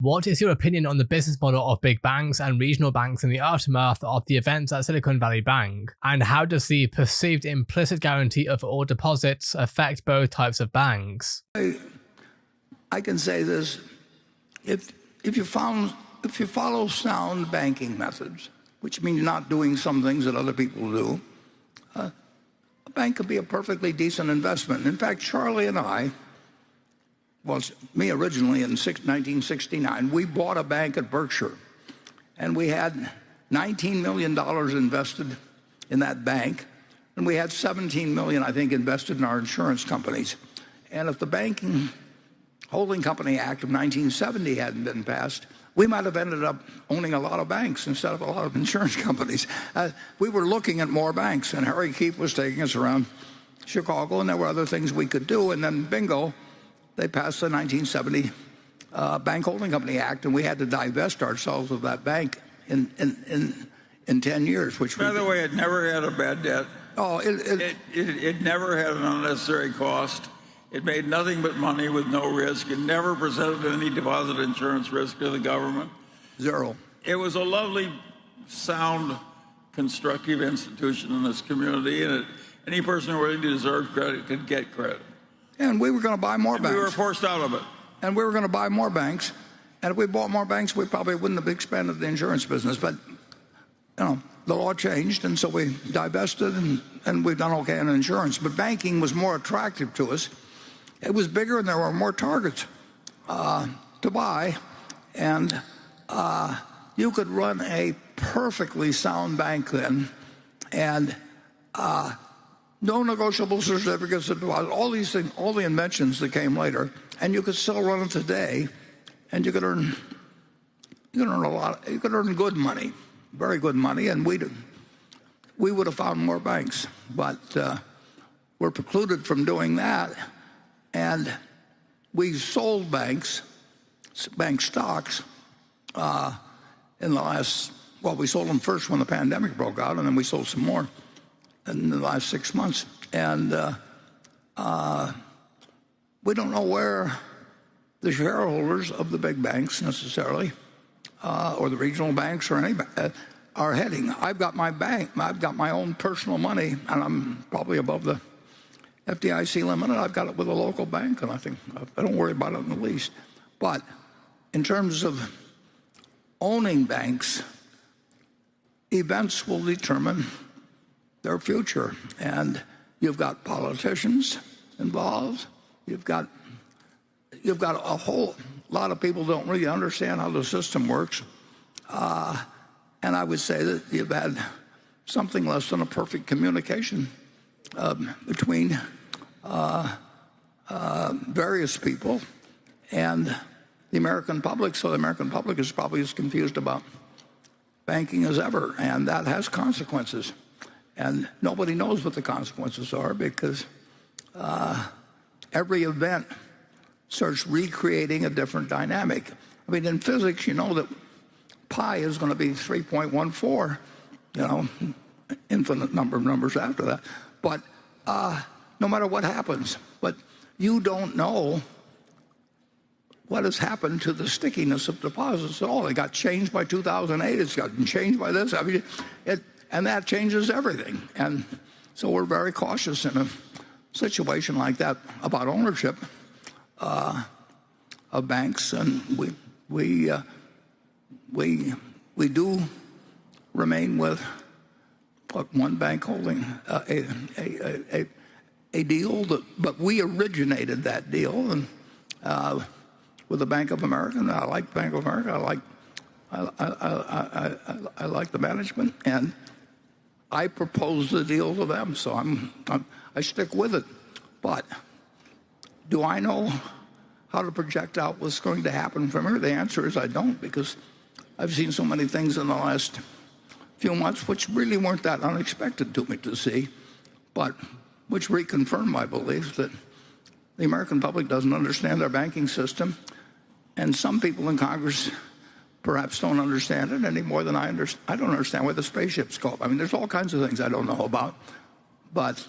What is your opinion on the business model of big banks and regional banks in the aftermath of the events at Silicon Valley Bank? And how does the perceived implicit guarantee of all deposits affect both types of banks? I can say this: if you follow sound banking methods, which means not doing some things that other people do, a bank could be a perfectly decent investment. In fact, Charlie and I, well, me originally in 1969, we bought a bank at Berkshire, and we had $19 million invested in that bank, and we had $17 million, I think, invested in our insurance companies. And if the Banking Holding Company Act of 1970 hadn't been passed, we might have ended up owning a lot of banks instead of a lot of insurance companies. We were looking at more banks, and Harry Keefe was taking us around Chicago, and there were other things we could do, and then bingo, they passed the 1970 Bank Holding Company Act, and we had to divest ourselves of that bank in 10 years. Which, by the way, it never had a bad debt. Oh, it never had an unnecessary cost. It made nothing but money with no risk. It never presented any deposit insurance risk to the government. Zero. It was a lovely, sound, constructive institution in this community, and any person who really deserved credit could get credit. And we were going to buy more banks. We were forced out of it. And we were going to buy more banks. And if we bought more banks, we probably wouldn't have expanded the insurance business. But, the law changed, and so we divested, and we've done okay in insurance. But banking was more attractive to us. It was bigger, and there were more targets to buy. And you could run a perfectly sound bank then, and no negotiable certificates of deposit, all these things, all the inventions that came later, and you could still run it today, and you could earn a lot. You could earn good money, very good money, and we would have found more banks, but we're precluded from doing that, and we sold bank stocks in the last. Well, we sold them first when the pandemic broke out, and then we sold some more in the last 6 months. And we don't know where the shareholders of the big banks necessarily, or the regional banks or any are heading. I've got my bank. I've got my own personal money, and I'm probably above the FDIC limit. I've got it with a local bank, and I don't worry about it in the least. But in terms of owning banks, events will determine their future, and you've got politicians involved. You've got a whole lot of people don't really understand how the system works, and I would say that you've had something less than a perfect communication between various people and the American public. So the American public is probably as confused about banking as ever, and that has consequences. And nobody knows what the consequences are, because every event starts recreating a different dynamic. I mean, in physics, you know that pi is going to be 3.14, infinite number of numbers after that. But no matter what happens, but you don't know what has happened to the stickiness of deposits at all. It got changed by 2008. It's gotten changed by this. I mean, and that changes everything. And so we're very cautious in a situation like that about ownership of banks, and we do remain with one bank holding a deal, but we originated that deal, and with the Bank of America. And I like Bank of America. I like the management, and I proposed the deal to them, so I stick with it. But do I know how to project out what's going to happen from here? The answer is I don't, because I've seen so many things in the last few months which really weren't that unexpected to me to see, but which reconfirmed my belief that the American public doesn't understand their banking system, and some people in Congress perhaps don't understand it any more than I understand. I don't understand where the spaceships go. I mean, there's all kinds of things I don't know about. But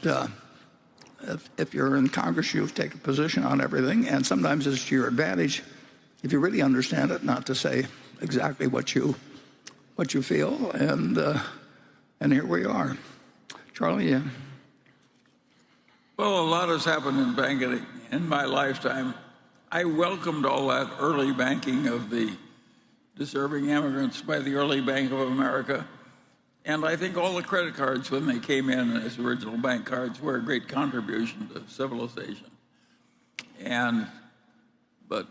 if you're in Congress, you take a position on everything, and sometimes it's to your advantage, if you really understand it, not to say exactly what you feel. And here we are. Charlie, yeah. Well, a lot has happened in banking in my lifetime. I welcomed all that early banking of the deserving immigrants by the early Bank of America. And I think all the credit cards, when they came in as original bank cards, were a great contribution to civilization. But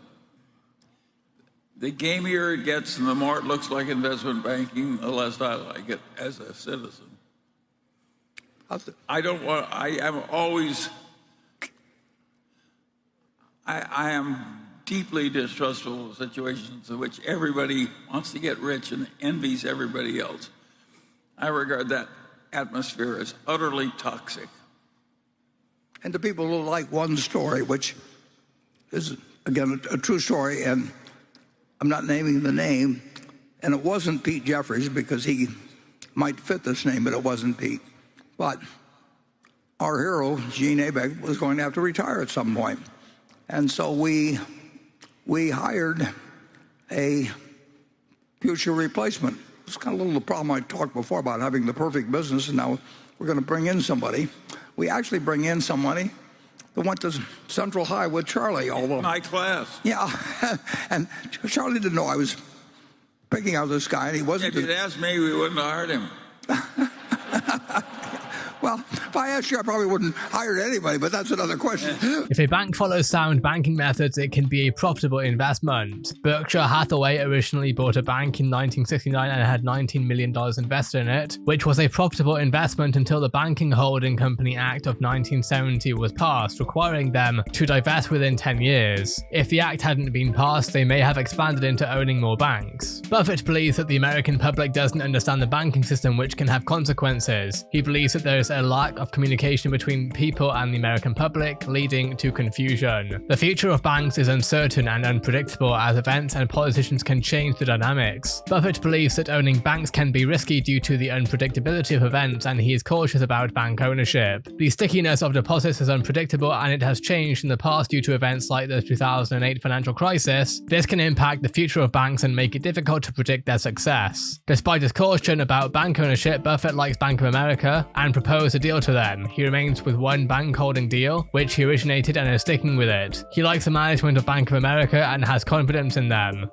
the gamier it gets and the more it looks like investment banking, the less I like it as a citizen. I am deeply distrustful of situations in which everybody wants to get rich and envies everybody else. I regard that atmosphere as utterly toxic. And to people who like one story, which is, again, a true story, and I'm not naming the name, and it wasn't Pete Jeffries, because he might fit this name, but it wasn't Pete. But our hero, Gene Abeg, was going to have to retire at some point. And so we hired a future replacement. It's kind of a little problem I talked before about having the perfect business, and now we're going to bring in somebody. We actually bring in somebody that went to Central High with Charlie. Although my class. Yeah, and Charlie didn't know I was picking out this guy, and he wasn't. If you'd asked me, we wouldn't have hired him. Well, if I asked you, I probably wouldn't hire anybody, but that's another question. If a bank follows sound banking methods, it can be a profitable investment. Berkshire Hathaway originally bought a bank in 1969 and had $19 million invested in it, which was a profitable investment until the Banking Holding Company Act of 1970 was passed, requiring them to divest within 10 years. If the act hadn't been passed, they may have expanded into owning more banks. Buffett believes that the American public doesn't understand the banking system, which can have consequences. He believes that there is a lack of communication between people and the American public, leading to confusion. The future of banks is uncertain and unpredictable, as events and politicians can change the dynamics. Buffett believes that owning banks can be risky due to the unpredictability of events, and he is cautious about bank ownership. The stickiness of deposits is unpredictable, and it has changed in the past due to events like the 2008 financial crisis. This can impact the future of banks and make it difficult to predict their success. Despite his caution about bank ownership, Buffett likes Bank of America and proposed a deal to them. He remains with one bank holding deal, which he originated, and is sticking with it. He likes the management of Bank of America and has confidence in them.